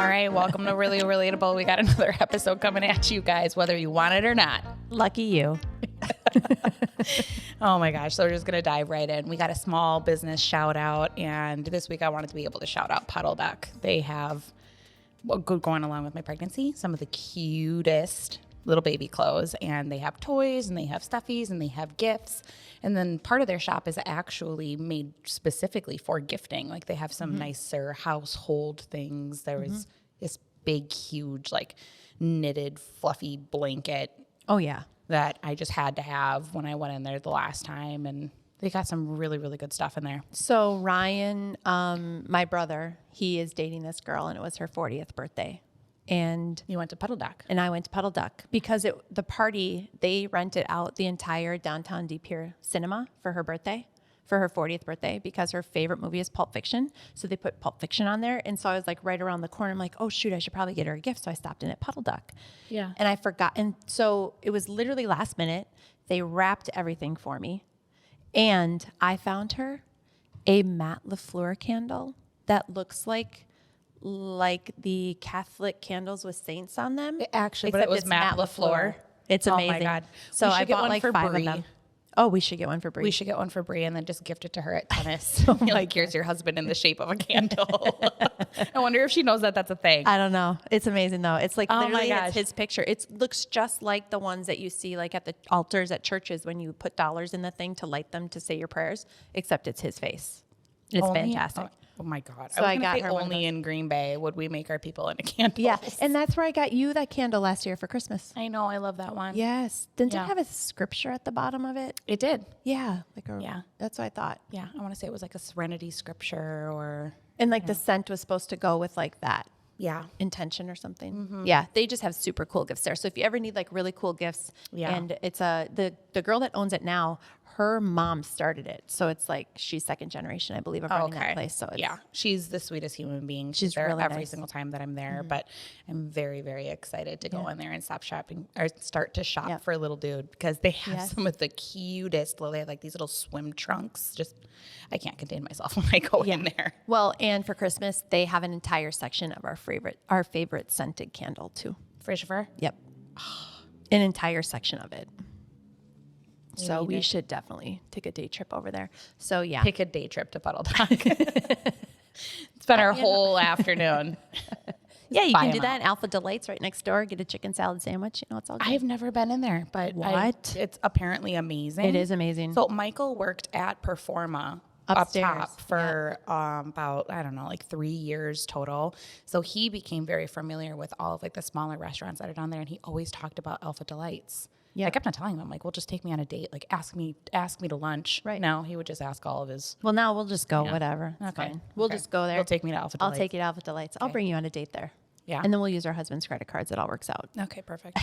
right, welcome to Really Relatable. We got another episode coming at you guys, whether you want it or not. Lucky you. Oh my gosh, so we're just going to dive right in. We got a small business shout out, and this week I wanted to be able to shout out Puddle Duck. They have, going along with my pregnancy, some of the cutest little baby clothes, and they have toys, and they have stuffies, and they have gifts. And then part of their shop is actually made specifically for gifting. Like they have some nicer household things. There was this big, huge, like knitted, fluffy blanket. Oh, yeah. That I just had to have when I went in there the last time. And they got some really, really good stuff in there. So Ryan, my brother, he is dating this girl, and it was her 40th birthday. And you went to Puddle Duck. And I went to Puddle Duck because the party, they rented out the entire downtown Deep Pier cinema for her birthday, for her 40th birthday, because her favorite movie is Pulp Fiction. So they put Pulp Fiction on there. And so I was like right around the corner. I'm like, oh, shoot, I should probably get her a gift. So I stopped in at Puddle Duck. Yeah. And I forgot. And so it was literally last minute. They wrapped everything for me. And I found her a Matt LaFleur candle that looks like the Catholic candles with saints on them. But it was Matt LaFleur. It's amazing. Oh my God. So I bought like 5 of them. Oh, we should get one for Bree. We should get one for Bree and then just gift it to her at tennis. Like, here's your husband in the shape of a candle. I wonder if she knows that that's a thing. I don't know. It's amazing though. It's like literally gosh. it's his picture. It looks just like the ones that you see like at the altars at churches when you put dollars in the thing to light them to say your prayers, except it's his face. It's fantastic. Oh my God. So I got her only in Green Bay would we make our people into candles. Yeah. And that's where I got you that candle last year for Christmas. I know. I love that one. Yes. Didn't it have a scripture at the bottom of it? It did. Yeah. Yeah. That's what I thought. Yeah. I want to say it was like a serenity scripture or. And like the scent was supposed to go with like that. Yeah. Intention or something. Mm-hmm. Yeah. They just have super cool gifts there. So if you ever need like really cool gifts, and it's the girl that owns it now, her mom started it. So it's like she's second generation, I believe, of running that place. So it's, she's the sweetest human being. She's there really every nice. single time that I'm there, but I'm very, very excited to go in there and start to shop for a little dude because they have some of the cutest, they have like these little swim trunks. Just, I can't contain myself when I go in there. Well, and for Christmas, they have an entire section of our favorite scented candle too. Frischifer? Yep. An entire section of it. So we should definitely take a day trip over there. So yeah. Pick a day trip to Puddle Duck. It's been our whole afternoon. Yeah, you can do that in Alpha Delights right next door. Get a chicken salad sandwich. It's all good. I've never been in there, but it's apparently amazing. It is amazing. So Michael worked at Performa upstairs up top for about, I don't know, like 3 years total. So he became very familiar with all of like the smaller restaurants that are down there. And he always talked about Alpha Delights. Yeah. I kept on telling him, like, well, just take me on a date. Like, ask me to lunch. Right. No, he would just ask all of his. Well, now we'll just go, whatever. It's fine. We'll just go there. He'll take me to Alpha Delights. I'll take you to Alpha Delights. I'll bring you on a date there. Yeah. And then we'll use our husband's credit cards. It all works out. Okay, perfect.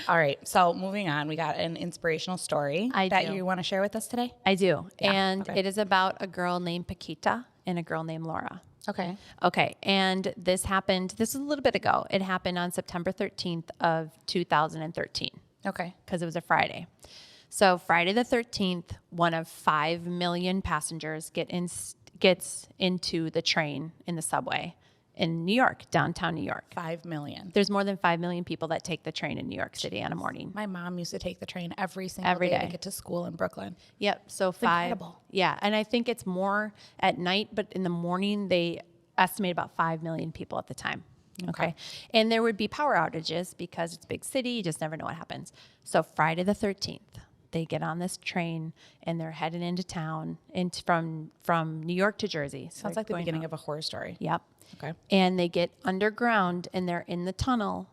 All right. So moving on, we got an inspirational story that you want to share with us today? I do. Yeah, and it is about a girl named Paquita and a girl named Laura. Okay. And this is a little bit ago. It happened on September 13th of 2013. Okay. Because it was a Friday. So Friday the 13th, one of 5 million passengers gets into the train in the subway in New York, downtown New York. 5 million. There's more than 5 million people that take the train in New York City on a morning. My mom used to take the train every single day to get to school in Brooklyn. Yep. So it's incredible. Yeah. And I think it's more at night, but in the morning, they estimate about 5 million people at the time. Okay. And there would be power outages because it's a big city. You just never know what happens. So Friday the 13th, they get on this train and they're heading into town from New York to Jersey. So sounds like the beginning of a horror story. Yep. Okay. And they get underground and they're in the tunnel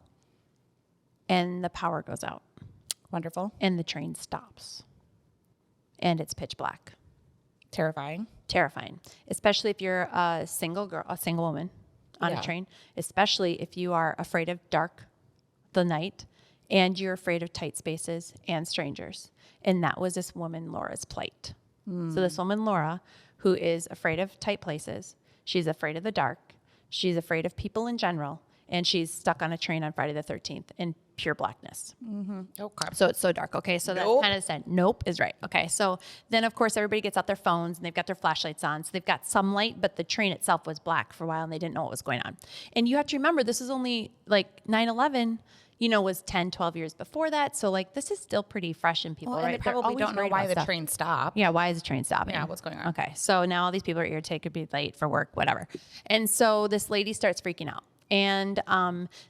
and the power goes out. Wonderful. And the train stops. And it's pitch black. Terrifying. Especially if you're a single woman on a train, especially if you are afraid of the night, and you're afraid of tight spaces and strangers. And that was this woman, Laura's plight. So this woman, Laura, who is afraid of tight places, she's afraid of the dark, she's afraid of people in general, and she's stuck on a train on Friday the 13th in pure blackness. Okay. So it's so dark. Okay. So that kind of said, nope is right. Okay. So then of course everybody gets out their phones and they've got their flashlights on. So they've got some light, but the train itself was black for a while and they didn't know what was going on. And you have to remember, this is only like 9/11, was 10, 12 years before that. So like, this is still pretty fresh in people, Well, and right? they probably don't know why the stuff. train stopped. Yeah, why is the train stopping? Yeah, what's going on? Okay, so now all these people are irritated, could be late for work, whatever. And so this lady starts freaking out. And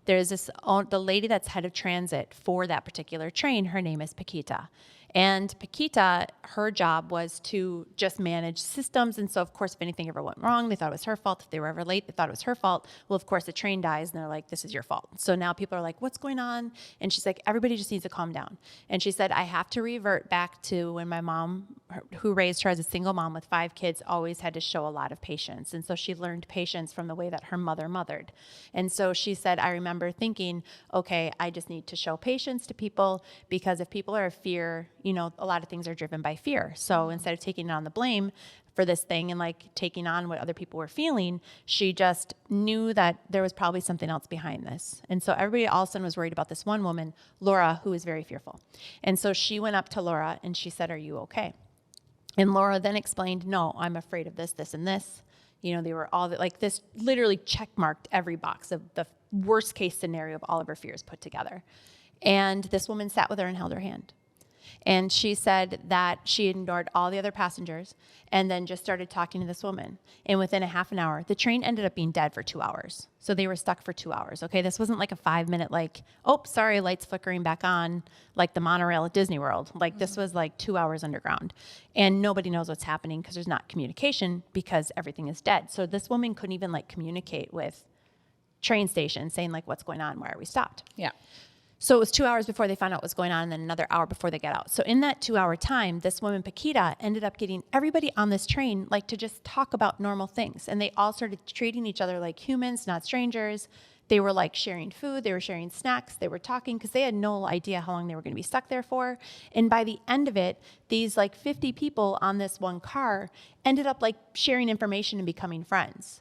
there's the lady that's head of transit for that particular train. Her name is Paquita. And Paquita, her job was to just manage systems. And so, of course, if anything ever went wrong, they thought it was her fault. If they were ever late, they thought it was her fault. Well, of course, the train dies, and they're like, this is your fault. So now people are like, what's going on? And she's like, everybody just needs to calm down. And she said, I have to revert back to when my mom, who raised her as a single mom with 5 kids, always had to show a lot of patience. And so she learned patience from the way that her mother mothered. And so she said, I remember thinking, okay, I just need to show patience to people, because if people are in fear, a lot of things are driven by fear. So instead of taking on the blame for this thing and like taking on what other people were feeling, she just knew that there was probably something else behind this. And so everybody all of a sudden was worried about this one woman, Laura, who was very fearful. And so she went up to Laura and she said, are you okay? And Laura then explained, no, I'm afraid of this, this, and this. They were all like this, literally checkmarked every box of the worst case scenario of all of her fears put together. And this woman sat with her and held her hand. And she said that she ignored all the other passengers and then just started talking to this woman. And within a half an hour, the train ended up being dead for 2 hours. So they were stuck for 2 hours. Okay, this wasn't like a 5-minute like, oh, sorry, lights flickering back on, like the monorail at Disney World. Like this was like 2 hours underground. And nobody knows what's happening because there's not communication because everything is dead. So this woman couldn't even like communicate with train station saying like, what's going on? Why are we stopped? Yeah. So it was 2 hours before they found out what was going on, and then another hour before they got out. So in that 2-hour time, this woman, Paquita, ended up getting everybody on this train like to just talk about normal things. And they all started treating each other like humans, not strangers. They were like sharing food. They were sharing snacks. They were talking because they had no idea how long they were going to be stuck there for. And by the end of it, these like 50 people on this one car ended up like sharing information and becoming friends.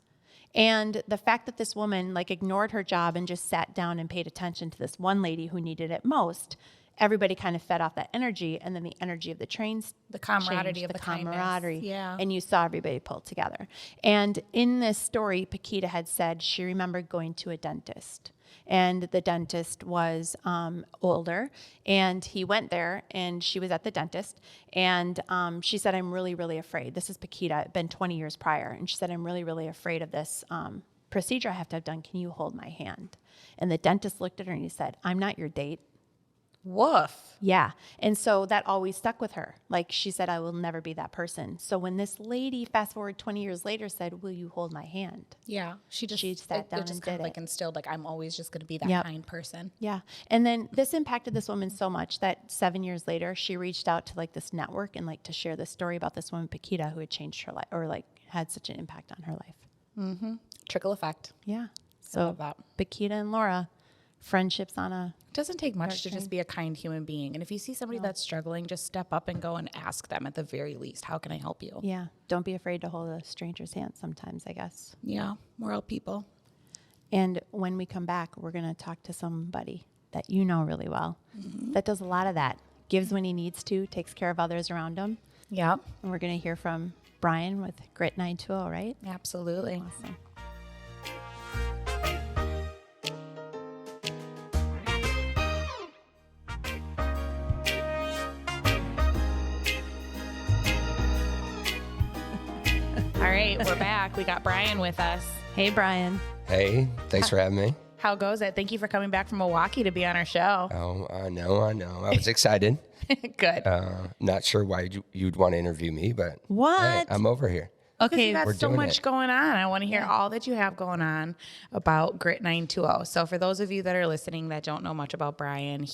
And the fact that this woman like ignored her job and just sat down and paid attention to this one lady who needed it most, everybody kind of fed off that energy, and then the energy of the trains, the camaraderie changed, of the camaraderie, yeah. And you saw everybody pulled together. And in this story, Paquita had said she remembered going to a dentist. And the dentist was older, and he went there, and she was at the dentist, and she said, I'm really, really afraid. This is Paquita. It had been 20 years prior, and she said, I'm really, really afraid of this procedure I have to have done. Can you hold my hand? And the dentist looked at her, and he said, I'm not your date. Woof. Yeah. And so that always stuck with her. Like she said, I will never be that person. So when this lady, fast forward 20 years later, said, will you hold my hand? Yeah. She sat down it just and kind did of like it. instilled, like, I'm always just going to be that Yep. kind person. Yeah. And then this impacted this woman so much that 7 years later, she reached out to like this network and like to share this story about this woman, Paquita, who had changed her life or like had such an impact on her life. Mm-hmm. Trickle effect. Yeah. I So love that. Paquita and Laura, friendships on a... It doesn't take much to just be a kind human being. And if you see somebody that's struggling, just step up and go and ask them at the very least, how can I help you? Yeah. Don't be afraid to hold a stranger's hand sometimes, I guess. Yeah. We're all people. And when we come back, we're going to talk to somebody that you know really well that does a lot of that. Gives when he needs to, takes care of others around him. Yeah. And we're going to hear from Brian with Grit 920, right? Absolutely. Awesome. All right. We're back. We got Brian with us. Hey, Brian. Hey, thanks for having me. How goes it? Thank you for coming back from Milwaukee to be on our show. Oh, I know. I was excited. Good. Not sure why you'd want to interview me, but What? hey, I'm over here. Okay, you Okay. got so doing much it. going on. I want to hear all that you have going on about Grit 920. So for those of you that are listening that don't know much about Brian,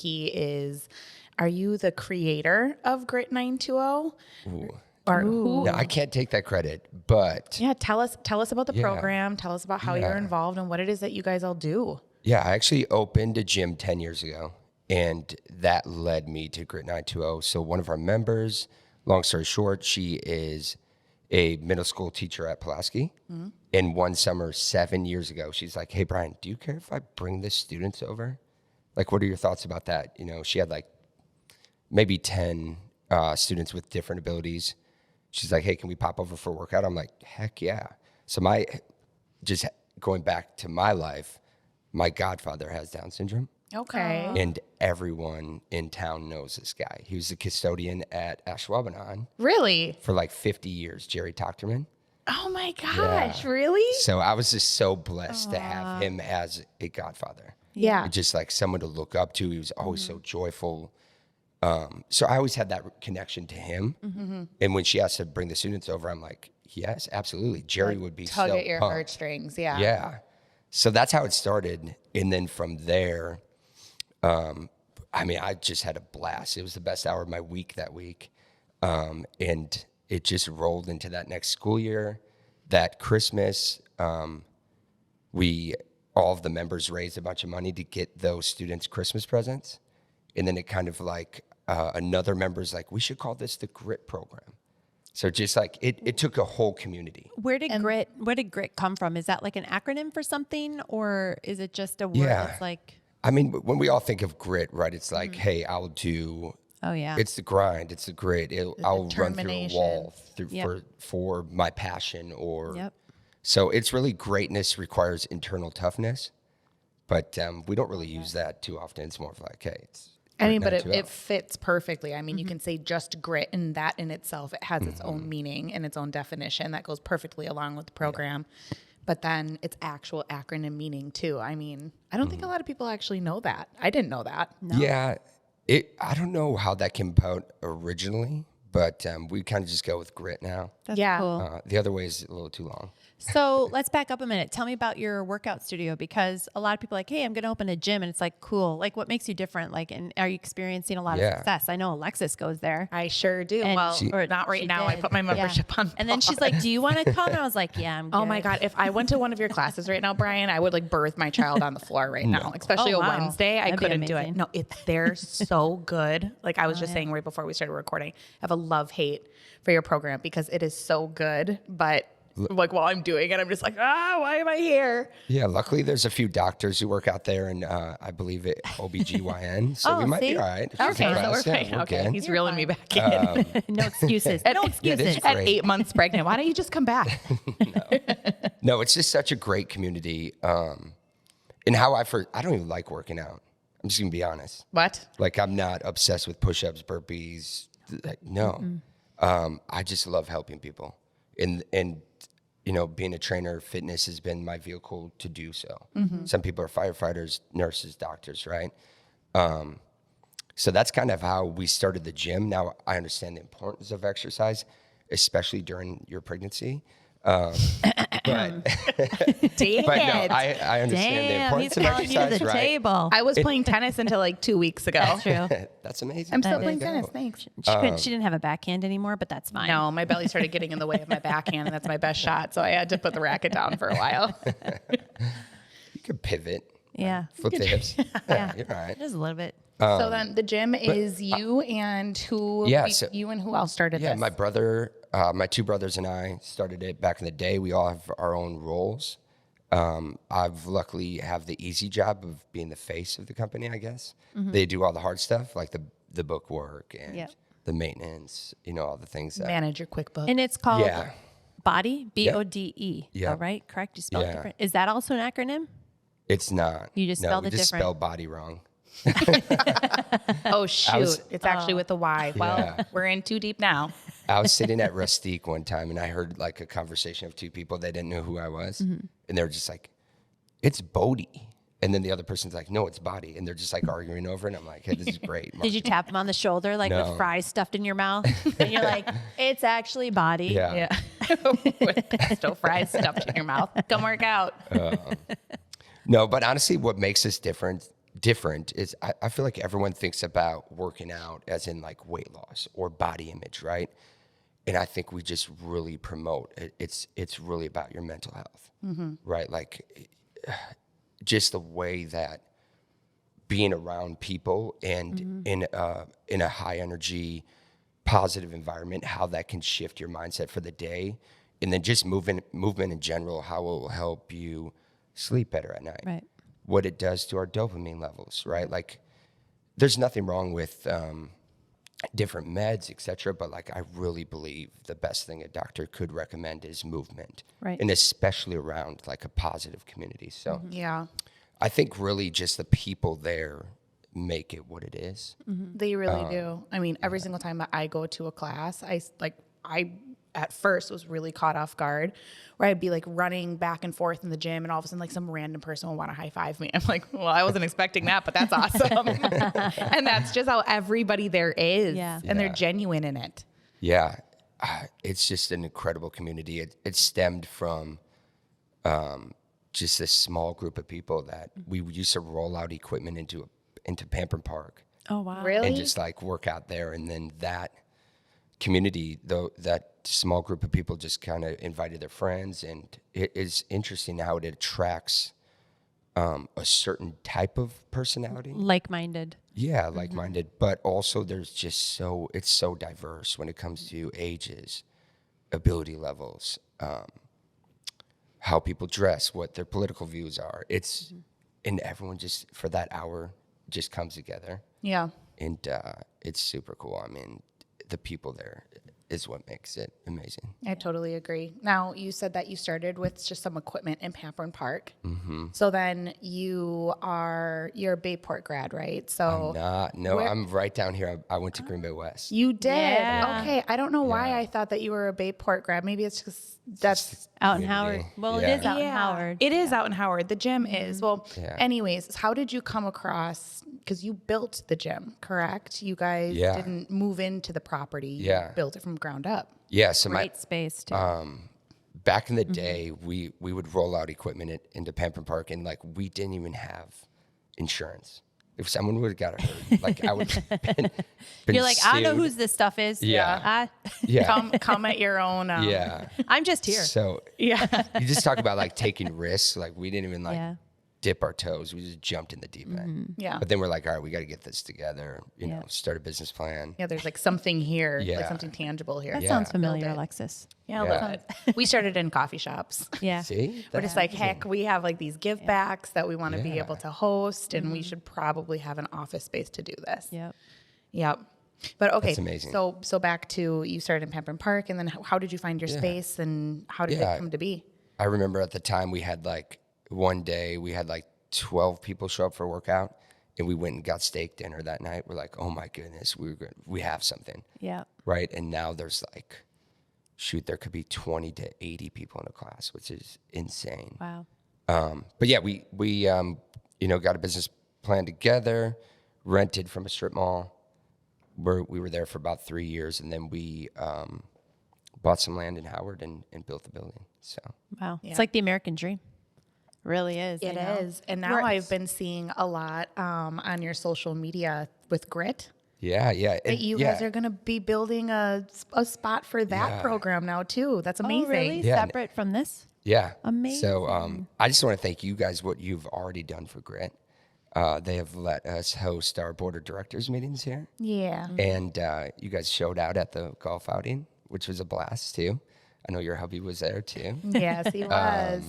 are you the creator of Grit 920? Ooh. Or who? No, I can't take that credit, but Yeah, tell us about the Yeah. program. Tell us about how you're Yeah. involved and what it is that you guys all do. yeah, I actually opened a gym 10 years ago, and that led me to Grit 920. So one of our members, long story short, she is a middle school teacher at Pulaski. And one summer 7 years ago, she's like, hey, Brian, do you care if I bring the students over? Like, what are your thoughts about that? You know, she had like maybe 10 students with different abilities. She's like, hey, can we pop over for a workout? I'm like, heck yeah. So just going back to my life, my godfather has Down syndrome. Okay. And everyone in town knows this guy. He was the custodian at Ashwaubenon Really? for like 50 years, Jerry Tochterman. Oh my gosh, really? So I was just so blessed to have him as a godfather. Yeah. Just like someone to look up to. He was always so joyful. So I always had that connection to him. And when she asked to bring the students over, I'm like, yes, absolutely. Jerry would be Tug so at your pumped. heartstrings. Yeah. Yeah. So that's how it started. And then from there, I mean, I just had a blast. It was the best hour of my week that week. And it just rolled into that next school year. That Christmas, all of the members raised a bunch of money to get those students Christmas presents. And then it kind of like, another member's like, we should call this the GRIT program. So just like, it took a whole community. Where did GRIT come from? Is that like an acronym for something, or is it just a word that's like... I mean, when we all think of grit, right, it's like, hey, I'll do... Oh, yeah. It's the grind. It's the grit. I'll run through a wall for my passion. So it's really greatness requires internal toughness. But we don't really use that too often. It's more of like, hey, it's... I mean, but it fits perfectly. I mean, you can say just grit, and that in itself, it has its own meaning and its own definition that goes perfectly along with the program. But then it's actual acronym meaning too. I mean, I don't think a lot of people actually know that. I didn't know that. No. Yeah. I don't know how that came about originally, but we kind of just go with grit now. That's cool. The other way is a little too long. So let's back up a minute. Tell me about your workout studio, because a lot of people are like, hey, I'm going to open a gym, and it's like, cool. Like, what makes you different? Like, and are you experiencing a lot of success? I know Alexis goes there. I sure do. And or not right now. did. I put my membership on. And then she's like, do you want to come? And I was like, yeah, I'm good. Oh my God. If I went to one of your classes right now, Brian, I would like birth my child on the floor right now, especially Oh, a wow. Wednesday. I That'd be couldn't do it. amazing. No, they're so good. Like I was just saying right before we started recording, I have a love-hate for your program because it is so good. But like while I'm doing it, I'm just like, why am I here? Yeah, luckily there's a few doctors who work out there, and I believe it OBGYN, so we might be all right. Okay, so we're fine. Okay, he's reeling me back in. No excuses. No excuses. At 8 months pregnant, why don't you just come back? No, it's just such a great community. And how I don't even like working out. I'm just gonna be honest. What? Like I'm not obsessed with push-ups, burpees. Like, no, I just love helping people, and you know, being a trainer, fitness has been my vehicle to do so. Some people are firefighters, nurses, doctors, right? So that's kind of how we started the gym. Now I understand the importance of exercise, especially during your pregnancy. But Dang no, it. I understand the importance he's of calling you to exercise, the right? table. I was playing tennis until like 2 weeks ago. That's true. That's amazing. I'm still There playing you go. tennis. Thanks. She didn't have a backhand anymore, but that's fine. No, my belly started getting in the way of my backhand, and that's my best shot. So I had to put the racket down for a while. You could pivot. Yeah. Flip the hips. Yeah. You're all right. Just a little bit. So then the gym is you and who? Yeah, so- you and who else started Yeah, this? my brother, my two brothers and I started it back in the day. We all have our own roles. I've luckily have the easy job of being the face of the company, I guess. They do all the hard stuff, like the book work and the maintenance, you know, all the things that. Manage your QuickBooks. And it's called Yeah. BODE, BODE. Yeah. All right, correct? You spelled it Yeah. different. Is that also an acronym? It's not. You just spelled we it just different. spelled body wrong. Oh, shoot. It's actually with a Y. Well, Yeah. we're in too deep now. I was sitting at Rustique one time and I heard like a conversation of two people. They didn't know who I was. And they were just like, it's BODE. And then the other person's like, no, it's body. And they're just like arguing over it. And I'm like, hey, this is great. Did you tap them on the shoulder like No. with fries stuffed in your mouth? And you're like, it's actually body. Yeah. With pesto fries stuffed in your mouth. Come work out. No, but honestly, what makes us different is I feel like everyone thinks about working out as in like weight loss or body image, right? And I think we just really promote it. It's really about your mental health, right? Like just the way that being around people and in a high energy positive environment, how that can shift your mindset for the day, and then just movement in general, how it will help you sleep better at night. Right. What it does to our dopamine levels, right? Like, there's nothing wrong with different meds, et cetera, but like, I really believe the best thing a doctor could recommend is movement, Right. and especially around like a positive community. So Yeah. I think really just the people there make it what it is. They really do. I mean, every single time that I go to a class, I at first was really caught off guard, where I'd be like running back and forth in the gym, and all of a sudden like some random person will want to high five me. I'm like, well, I wasn't expecting that, but that's awesome. And that's just how everybody there is. Yeah. And they're Yeah. genuine in it. Yeah, it's just an incredible community. It stemmed from just this small group of people that we used to roll out equipment into Pampered Park Oh, wow. Really? and just like work out there. And then that community, though, that small group of people just kind of invited their friends. And it is interesting how it attracts a certain type of personality. Like-minded. Yeah, like-minded, but also there's just it's so diverse when it comes to ages, ability levels, how people dress, what their political views are. And everyone just for that hour just comes together, Yeah. and it's super cool. I mean, the people there is what makes it amazing. I totally agree. Now, you said that you started with just some equipment in Pampered Park. So then you're a Bayport grad, right? So I'm right down here. I went to Green Bay West. you did. Yeah. Okay. I don't know why Yeah. I thought that you were a Bayport grad. Maybe it's just that's Out in Community. Howard. Well, Yeah. it is out in Yeah, Howard. It is out in Howard. The gym is. Well, Yeah. anyways, how did you come across, because you built the gym, correct? You guys Yeah. didn't move into the property. Yeah. You built it from ground up. Yeah, so Great space, too. back in the day, we would roll out equipment into Pampered Park, and like we didn't even have insurance. If someone would have got hurt, like I would have been You're like, I know sued. whose this stuff is. Yeah. Yeah. Come at your own. Yeah. I'm just here. So Yeah. you just talk about like taking risks. Like we didn't even like Yeah. dip our toes. We just jumped in the deep end. Yeah. But then we're like, all right, we got to get this together. You know, Yeah. start a business plan. Yeah, there's like something here, like Yeah. something tangible here. That Yeah. sounds familiar, Build it. Alexis. Yeah, a Yeah. little bit. We started in coffee shops. Yeah. See? We're just like, heck, we have like these give backs that we want to be Yeah. able to host, and we should probably have an office space to do this. Yep. Yep. But okay, That's amazing. So back to, you started in Pampered Park, and then how did you find your space, and how did Yeah. it come to be? I remember at the time we had like one day we had like 12 people show up for a workout, and we went and got steak dinner that night. We're like, oh my goodness, we have something, Yeah. right? And now there's like, shoot, there could be 20 to 80 people in a class, which is insane. Wow. But yeah, we got a business plan together, rented from a strip mall. We were there for about 3 years, and then we bought some land in Howard and built the building. So Wow. Yeah. It's like the American dream. Really is. It you know? is. And now I've been seeing a lot on your social media with Grit. yeah. That you guys are going to be building a spot for that Yeah. program now, too. That's amazing. Oh, really? Yeah. Separate from this? Yeah. Amazing. So I just want to thank you guys what you've already done for Grit. They have let us host our board of directors meetings here. Yeah. And you guys showed out at the golf outing, which was a blast too. I know your hubby was there too. Yes, he was.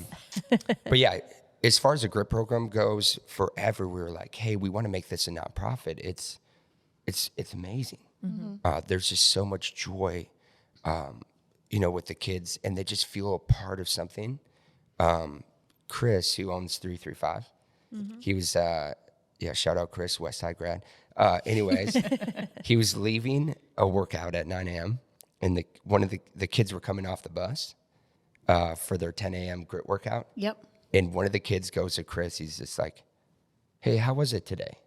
But yeah, as far as the Grit program goes, forever we were like, hey, we want to make this a nonprofit. It's amazing. There's just so much joy, with the kids, and they just feel a part of something. Chris, who owns 335, he was, shout out Chris, West Side grad. Anyways, he was leaving a workout at 9 a.m. and one of the kids were coming off the bus for their 10 a.m. Grit workout. Yep. And one of the kids goes to Chris. He's just like, hey, how was it today?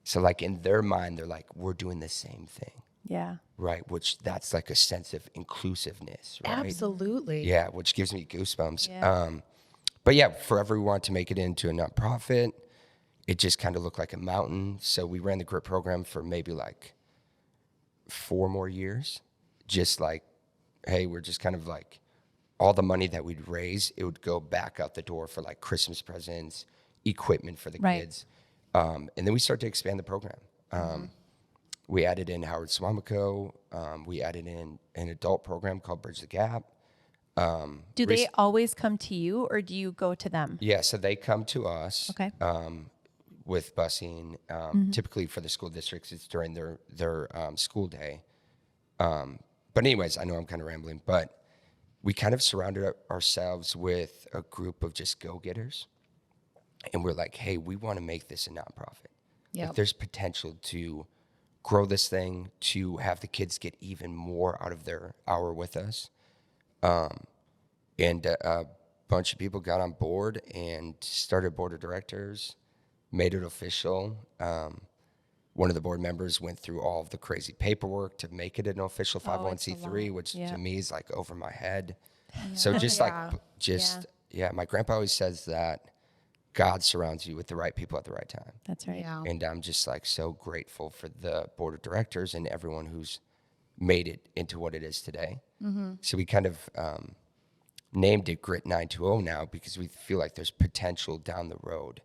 So like in their mind, they're like, we're doing the same thing, Yeah. right? Which that's like a sense of inclusiveness, right? Absolutely. Yeah, which gives me goosebumps. Yeah. But yeah, forever we wanted to make it into a nonprofit. It just kind of looked like a mountain. So we ran the Grit program for maybe like 4 more years. Just like, hey, we're just kind of like, all the money that we'd raise, it would go back out the door for like Christmas presents, equipment for the Right. kids. And then we started to expand the program. We added in Howard Swamico. We added in an adult program called Bridge the Gap. Do they always come to you, or do you go to them? Yeah, so they come to us. Okay. With busing. Typically for the school districts, it's during their school day. But anyways, I know I'm kind of rambling, but we kind of surrounded ourselves with a group of just go-getters. And we're like, hey, we want to make this a nonprofit. Yep. Like, there's potential to grow this thing, to have the kids get even more out of their hour with us. And a bunch of people got on board and started board of directors, made it official. One of the board members went through all of the crazy paperwork to make it an official 501c3, which to me is like over my head. So just my grandpa always says that God surrounds you with the right people at the right time. That's right. Yeah. And I'm just like so grateful for the board of directors and everyone who's made it into what it is today. So we kind of named it Grit 920 now because we feel like there's potential down the road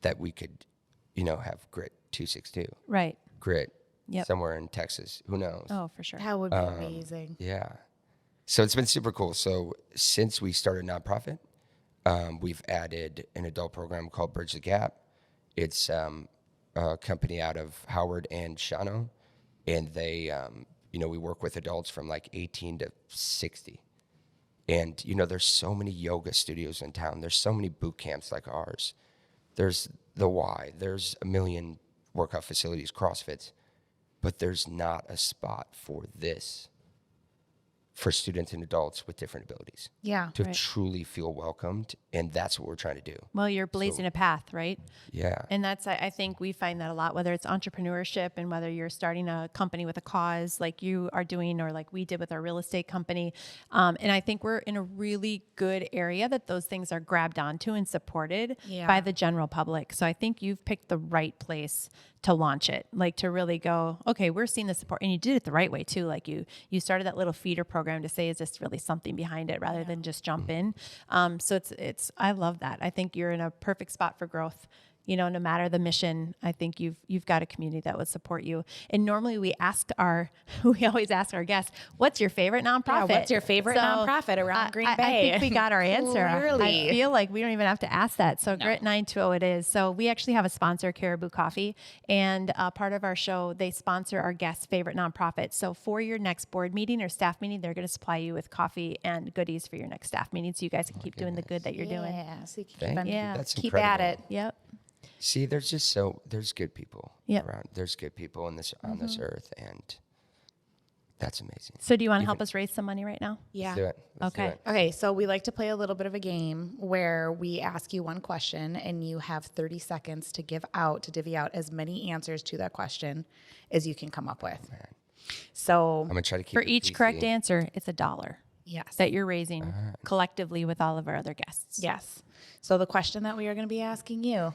that we could, have Grit 262. Right. Grit Yep. somewhere in Texas. Who knows? Oh, for sure. That would be amazing. Yeah. So it's been super cool. So since we started nonprofit, we've added an adult program called Bridge the Gap. It's a company out of Howard and Shawano, and they, we work with adults from like 18 to 60. And, there's so many yoga studios in town. There's so many boot camps like ours. There's the Y. There's a million workout facilities, CrossFits, but there's not a spot for this for students and adults with different abilities. Yeah. To truly feel welcomed, and that's what we're trying to do. Well, you're blazing a path, right? Yeah. And that's, I think we find that a lot, whether it's entrepreneurship and whether you're starting a company with a cause like you are doing, or like we did with our real estate company. And I think we're in a really good area that those things are grabbed onto and supported by the general public. So I think you've picked the right place to launch it, like to really go, okay, we're seeing the support, and you did it the right way too. Like you started that little feeder program to say, is this really something behind it, rather than just jump in. So it's, I love that. I think you're in a perfect spot for growth. No matter the mission, I think you've got a community that would support you. And normally we always ask our guests, what's your favorite nonprofit? Yeah, what's your favorite nonprofit around Green Bay? I think we got our answer. Clearly. I feel like we don't even have to ask that. So Grit 920 it is. So we actually have a sponsor, Caribou Coffee, and part of our show, they sponsor our guests' favorite nonprofit. So for your next board meeting or staff meeting, they're going to supply you with coffee and goodies for your next staff meeting, so you guys can keep doing the good that you're doing. Yeah. So you can Thank you. Yeah. That's keep incredible. at it. Yep. See, there's good people around. There's good people on this earth, and that's amazing. So do you want to help us raise some money right now? Yeah. Let's do it. Let's do Okay. it. Okay, so we like to play a little bit of a game where we ask you one question and you have 30 seconds to divvy out as many answers to that question as you can come up with. So I'm gonna try to keep For it each PC. correct answer, it's $1 yes. that you're raising collectively with all of our other guests. Yes. So the question that we are going to be asking you,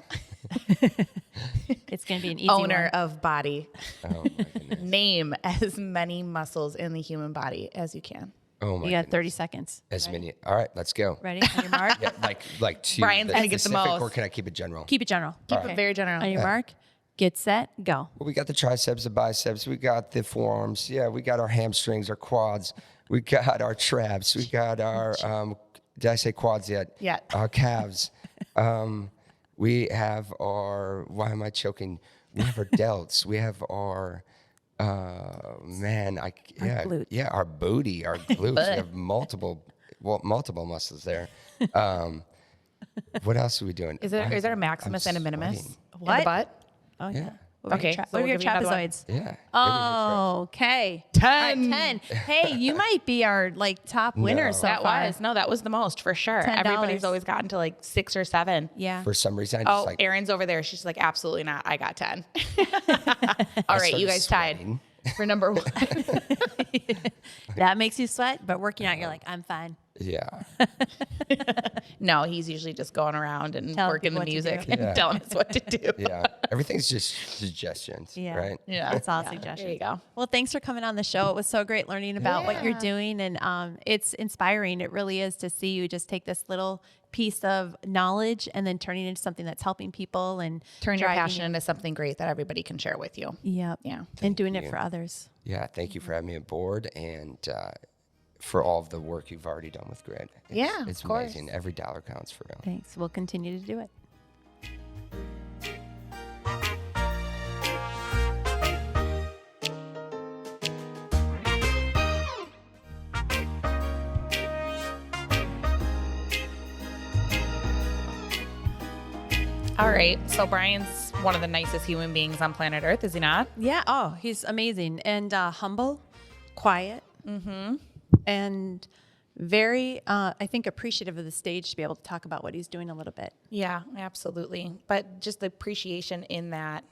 It's going to be an easy owner one. of body, Oh my goodness. name as many muscles in the human body as you can. Oh my You got goodness. 30 seconds. As many. All right, let's go. Ready? On your mark? Yeah, like two. Brian's gonna get the specific, most. Or can I keep it general? Keep it general. Keep it very general. On your mark, get set, go. Well, we got the triceps, the biceps, we got the forearms. Yeah, we got our hamstrings, our quads. We got our traps. We got our. Did I say quads yet? Yeah. Our calves. We have our. Why am I choking? We have our delts. We have our. glute. Yeah, our booty, our glutes. We have multiple muscles there. What else are we doing? Is there a maximus and a minimus sweating. in What? the butt? Oh, Yeah. yeah. What Okay, so What are we'll your give you another one. trapezoids? Yeah. Oh, okay. 10. All right, 10. Hey, you might be our top winner No. so That far. that was the most for sure. $10. Everybody's always gotten to like 6 or 7. Yeah. For some reason, I just Oh, like. Erin's over there. She's like, absolutely not. I got 10. All right, you started guys tied sweating. for number 1. That makes you sweat, but working out, you're like, I'm fine. Yeah. No, he's usually just going around and Telling working people the what to music do. and telling us what to do. Yeah. Everything's just suggestions, right? Yeah. It's all Yeah, suggestions. there you go. Well, thanks for coming on the show. It was so great learning about what you're doing. And it's inspiring. It really is to see you just take this little piece of knowledge and then turning it into something that's helping people and Turn your driving passion into something great that everybody can share with you. Yep. Yeah. And doing it for others. Yeah. Thank you for having me aboard and for all of the work you've already done with Grid. It's of course. amazing. Every dollar counts for real. Thanks. We'll continue to do it. All right. So Brian's one of the nicest human beings on planet Earth, is he not? Yeah. Oh, he's amazing and humble, quiet, and very, I think, appreciative of the stage to be able to talk about what he's doing a little bit. Yeah, absolutely. But just the appreciation in that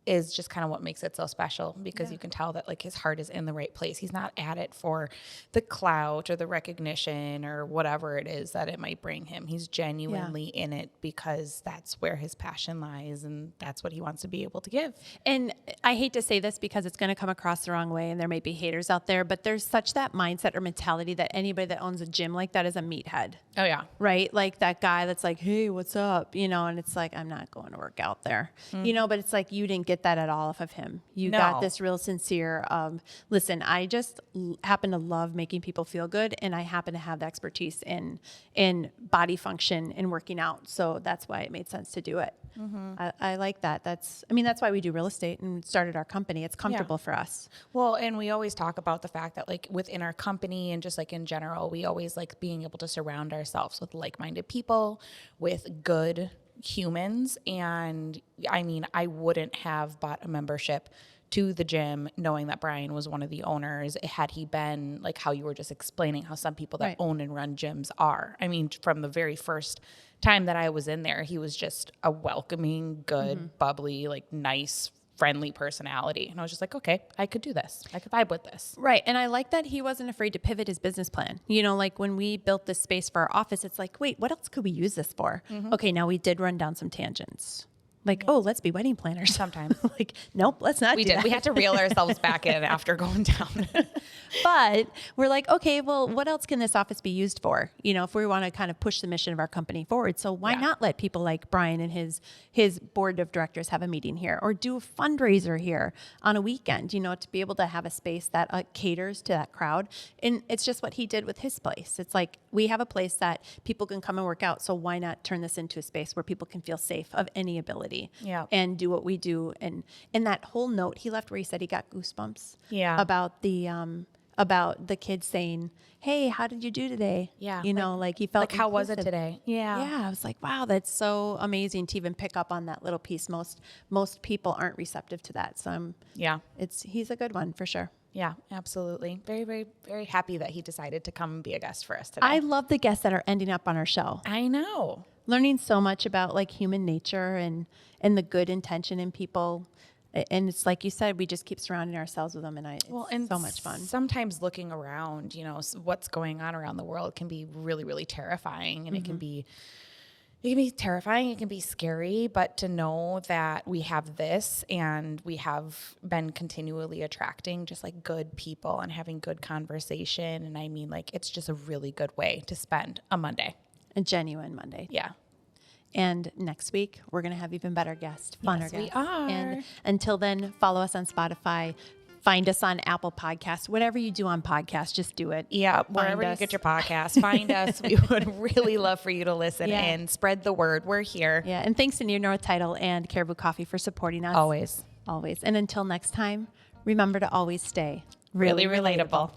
is just kind of what makes it so special, because you can tell that like his heart is in the right place. He's not at it for the clout or the recognition or whatever it is that it might bring him. He's genuinely in it because that's where his passion lies and that's what he wants to be able to give. And I hate to say this because it's going to come across the wrong way and there may be haters out there, but there's such that mindset or mentality that anybody that owns a gym like that is a meathead. Oh yeah. Right? Like that guy that's like, hey, what's up? You know, and it's like, I'm not going to work out there, you know, but it's like, you didn't get that at all off of him. You got this real sincere, listen, I just happen to love making people feel good. And I happen to have the expertise in body function and working out. So that's why it made sense to do it. I like that. That's why we do real estate and started our company. It's comfortable for us. Well, and we always talk about the fact that like within our company and just like in general, we always like being able to surround ourselves with like-minded people, with good humans. And I mean, I wouldn't have bought a membership to the gym knowing that Brian was one of the owners had he been like how you were just explaining how some people that own and run gyms are. I mean, from the very first time that I was in there, he was just a welcoming, good, bubbly, like nice, friendly personality. And I was just like, okay, I could do this. I could vibe with this. Right. And I like that he wasn't afraid to pivot his business plan. You know, like when we built this space for our office, it's like, wait, what else could we use this for? Okay, now we did run down some tangents. Like, oh, let's be wedding planners. Sometimes. Like, nope, let's not We do did. that. We had to reel ourselves back in after going down. But we're like, okay, well, what else can this office be used for? You know, if we want to kind of push the mission of our company forward. So why not let people like Brian and his board of directors have a meeting here or do a fundraiser here on a weekend, you know, to be able to have a space that caters to that crowd. And it's just what he did with his place. It's like, we have a place that people can come and work out. So why not turn this into a space where people can feel safe of any ability and do what we do? And in that whole note he left where he said he got goosebumps about the kids saying, hey, how did you do today? Yeah. You know, like he felt like, how was it inclusive. today? Yeah. Yeah. I was like, wow, that's so amazing to even pick up on that little piece. Most people aren't receptive to that. So he's a good one for sure. Yeah, absolutely. Very, very, very happy that he decided to come and be a guest for us today. I love the guests that are ending up on our show. I know. Learning so much about like human nature and the good intention in people. And it's like you said, we just keep surrounding ourselves with them, and it's so much fun. Sometimes looking around, you know, what's going on around the world can be really, really terrifying, and it can be terrifying. It can be scary, but to know that we have this and we have been continually attracting just like good people and having good conversation. And I mean, like, it's just a really good way to spend a Monday. A genuine Monday. Yeah. And next week, we're going to have even better guests, funner Yes, guests. we are. And until then, follow us on Spotify. Find us on Apple Podcasts. Whatever you do on podcasts, just do it. Yeah, wherever you get your podcast, find us. We would really love for you to listen and spread the word. We're here. Yeah, and thanks to Near North Title and Caribou Coffee for supporting us. Always. Always. And until next time, remember to always stay Really relatable.